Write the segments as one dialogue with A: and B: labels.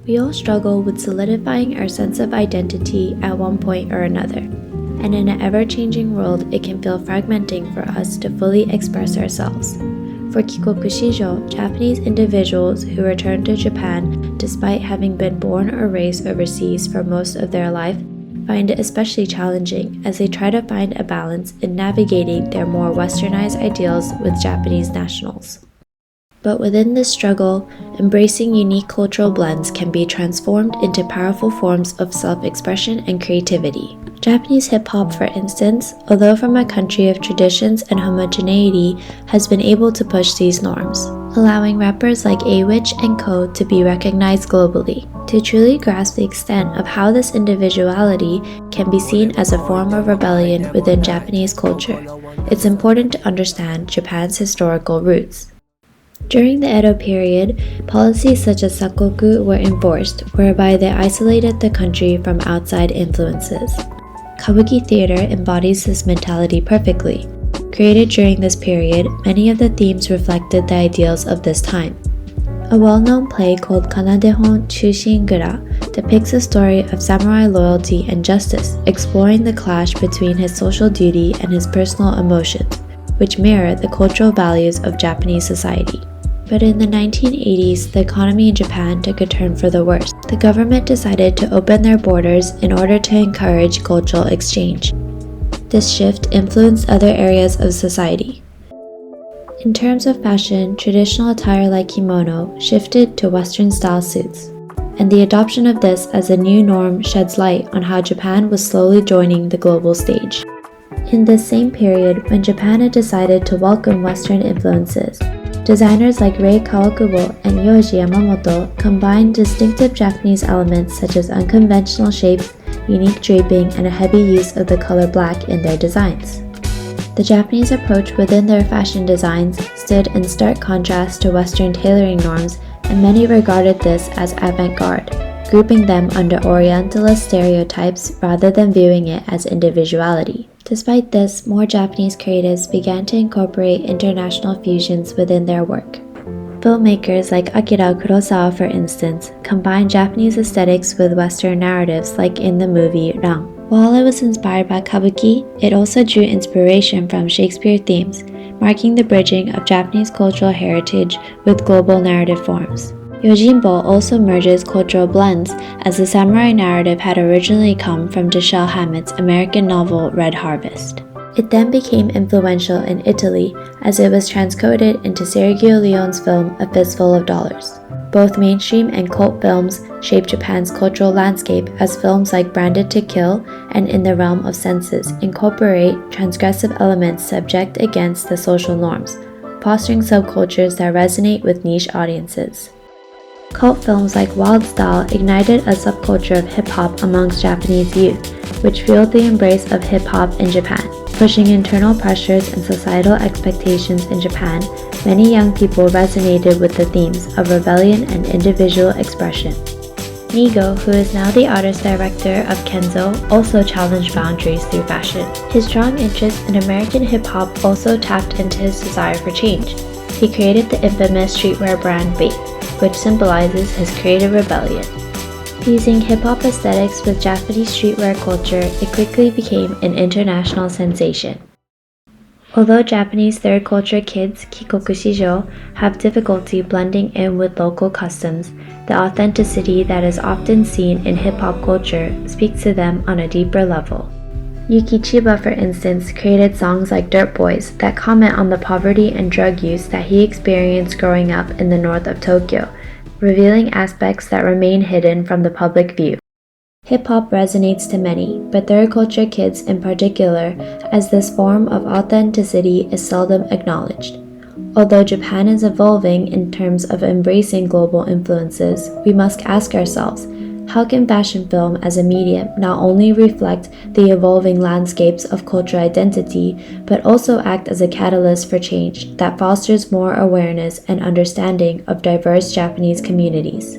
A: We all struggle with solidifying our sense of identity at one point or another, and in an ever-changing world, it can feel fragmenting for us to fully express ourselves. For Kikoku Shijo, Japanese individuals who return to Japan despite having been born or raised overseas for most of their life find it especially challenging as they try to find a balance in navigating their more westernized ideals with Japanese nationals. But within this struggle, embracing unique cultural blends can be transformed into powerful forms of self-expression and creativity. Japanese hip-hop, for instance, although from a country of traditions and homogeneity, has been able to push these norms, allowing rappers like A-Witch and Co. to be recognized globally. To truly grasp the extent of how this individuality can be seen as a form of rebellion within Japanese culture, it's important to understand Japan's historical roots. During the Edo period, policies such as sakoku were enforced, whereby they isolated the country from outside influences. Kabuki theater embodies this mentality perfectly. Created during this period, many of the themes reflected the ideals of this time. A well-known play called Kanadehon Chushingura depicts a story of samurai loyalty and justice, exploring the clash between his social duty and his personal emotions, which mirror the cultural values of Japanese society. But in the 1980s, the economy in Japan took a turn for the worse. The government decided to open their borders in order to encourage cultural exchange. This shift influenced other areas of society. In terms of fashion, traditional attire like kimono shifted to Western-style suits, and the adoption of this as a new norm sheds light on how Japan was slowly joining the global stage. In this same period, when Japan had decided to welcome Western influences, designers like Rei Kawakubo and Yohji Yamamoto combined distinctive Japanese elements such as unconventional shapes, unique draping, and a heavy use of the color black in their designs. The Japanese approach within their fashion designs stood in stark contrast to Western tailoring norms, and many regarded this as avant-garde, grouping them under Orientalist stereotypes rather than viewing it as individuality. Despite this, more Japanese creatives began to incorporate international fusions within their work. Filmmakers like Akira Kurosawa, for instance, combined Japanese aesthetics with Western narratives like in the movie Ran. While it was inspired by Kabuki, it also drew inspiration from Shakespeare themes, marking the bridging of Japanese cultural heritage with global narrative forms. Yojimbo also merges cultural blends, as the samurai narrative had originally come from Dashiell Hammett's American novel Red Harvest. It then became influential in Italy as it was transcoded into Sergio Leone's film A Fistful of Dollars. Both mainstream and cult films shaped Japan's cultural landscape, as films like Branded to Kill and In the Realm of Senses incorporate transgressive elements subject against the social norms, fostering subcultures that resonate with niche audiences. Cult films like Wild Style ignited a subculture of hip-hop amongst Japanese youth, which fueled the embrace of hip-hop in Japan. Pushing internal pressures and societal expectations in Japan, many young people resonated with the themes of rebellion and individual expression. Nigo, who is now the artist director of Kenzo, also challenged boundaries through fashion. His strong interest in American hip-hop also tapped into his desire for change. He created the infamous streetwear brand BAPE, which symbolizes his creative rebellion. Fusing hip-hop aesthetics with Japanese streetwear culture, it quickly became an international sensation. Although Japanese third culture kids, Kikoku Shijo, have difficulty blending in with local customs, the authenticity that is often seen in hip-hop culture speaks to them on a deeper level. Yuki Chiba, for instance, created songs like Dirt Boys that comment on the poverty and drug use that he experienced growing up in the north of Tokyo, revealing aspects that remain hidden from the public view. Hip-hop resonates to many, but third culture kids in particular, as this form of authenticity is seldom acknowledged. Although Japan is evolving in terms of embracing global influences, we must ask ourselves, how can fashion film as a medium not only reflect the evolving landscapes of cultural identity, but also act as a catalyst for change that fosters more awareness and understanding of diverse Japanese communities?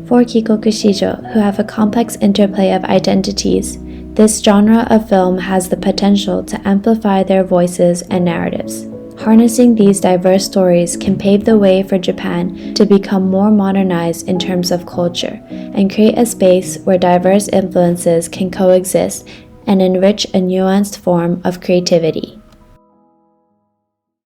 A: For Kikoku Shijo, who have a complex interplay of identities, this genre of film has the potential to amplify their voices and narratives. Harnessing these diverse stories can pave the way for Japan to become more modernized in terms of culture and create a space where diverse influences can coexist and enrich a nuanced form of creativity.